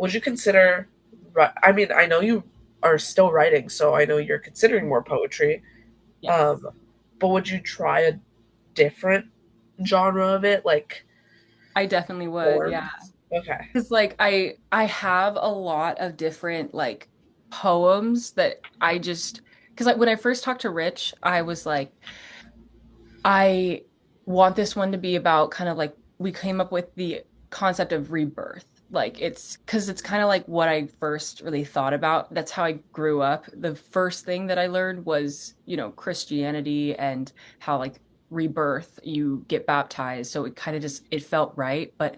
would you consider, I mean, I know you are still writing, so I know you're considering more poetry. Yes. Um, but would you try a different genre of it, like I definitely would. Yeah. forms? Okay. Because like I have a lot of different like poems that I just because like when I first talked to Rich, I was like, I want this one to be about kind of like we came up with the concept of rebirth. Like it's because it's kind of like what I first really thought about. That's how I grew up. The first thing that I learned was, Christianity and how like rebirth, you get baptized. So it kind of just it felt right. But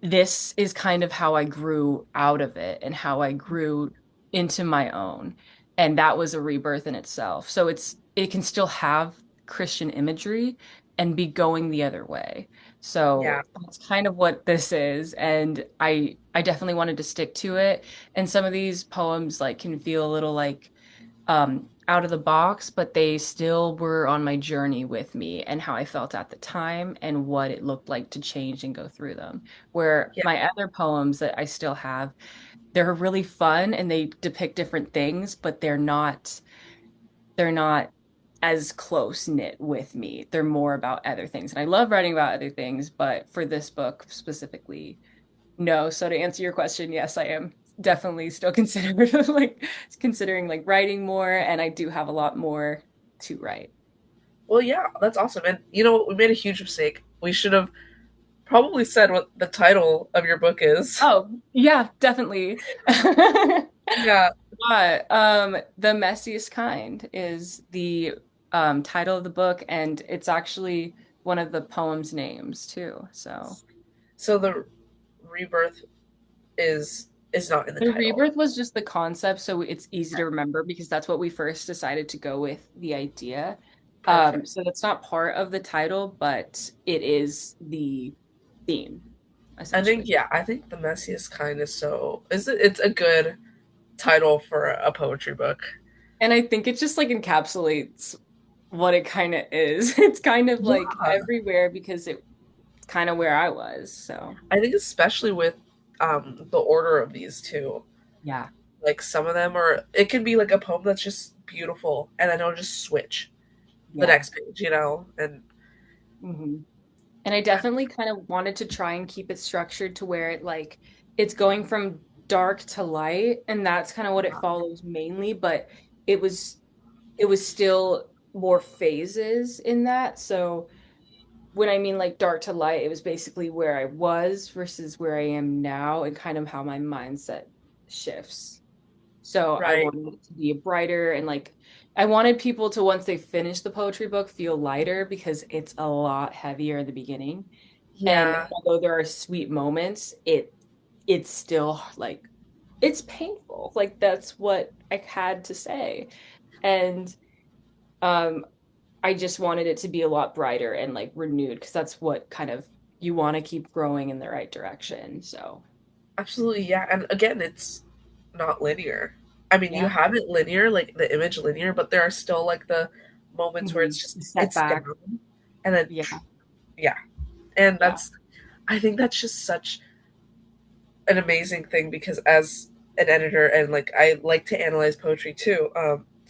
this is kind of how I grew out of it and how I grew into my own. And that was a rebirth in itself. So it can still have Christian imagery and be going the other way. Yeah. So that's kind of what this is. And I definitely wanted to stick to it. And some of these poems like can feel a little like out of the box, but they still were on my journey with me and how I felt at the time and what it looked like to change and go through them. Where Yeah. my other poems that I still have, they're really fun and they depict different things, but they're not as close knit with me. They're more about other things. And I love writing about other things, but for this book specifically, no. So to answer your question, yes, I am definitely still considered like considering like writing more, and I do have a lot more to write. Well, yeah, that's awesome. And you know what? We made a huge mistake. We should have probably said what the title of your book is. Oh, yeah, definitely. Yeah. But The Messiest Kind is the title of the book, and it's actually one of the poem's names too. So So the rebirth is not in the the title. rebirth was just the concept, so it's easy to remember because that's what we first decided to go with the idea. Perfect. So that's not part of the title, but it is the theme, I think essentially. yeah, I think the messiest kind is so is it, it's a good title for a poetry book. And I think it just like encapsulates what it kind of is. It's kind of like Yeah. everywhere because it's kind of where I was. So I think especially with the order of these two. yeah, Like some of them are it can be like a poem that's just beautiful and then it'll just switch the yeah. next page, you know? And hmm And I definitely kind of wanted to try and keep it structured to where it like it's going from dark to light, and that's kind of what it follows mainly, but it was it was still more phases in that. So when I mean like dark to light, it was basically where I was versus where I am now and kind of how my mindset shifts. So I right. wanted it to be brighter and like I wanted people to once they finish the poetry book feel lighter because it's a lot heavier in the beginning. And Yeah. although there are sweet moments, it's still like it's painful. Like that's what I had to say. And um I just wanted it to be a lot brighter and like renewed because that's what kind of you want to keep growing in the right direction. So, Absolutely, yeah. And again, it's not linear. I mean, you yeah. have it linear, like the image linear, but there are still like the moments where it's just it's Setback. down and then Yeah. yeah. And Yeah. that's I think that's just such an amazing thing because as an editor and like I like to analyze poetry too.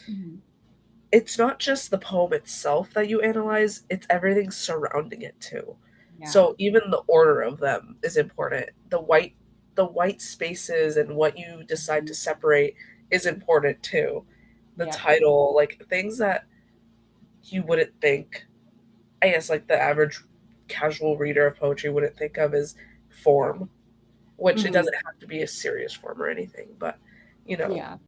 Mhm. It's not just the poem itself that you analyze, it's everything surrounding it too. Yeah. So even the order of them is important. The white spaces and what you decide to Mhm. separate is important too. The Yeah. title, like things that you wouldn't think, I guess like the average casual reader of poetry wouldn't think of as form, which it Mhm. doesn't have to be a serious form or anything, but you know, Yeah.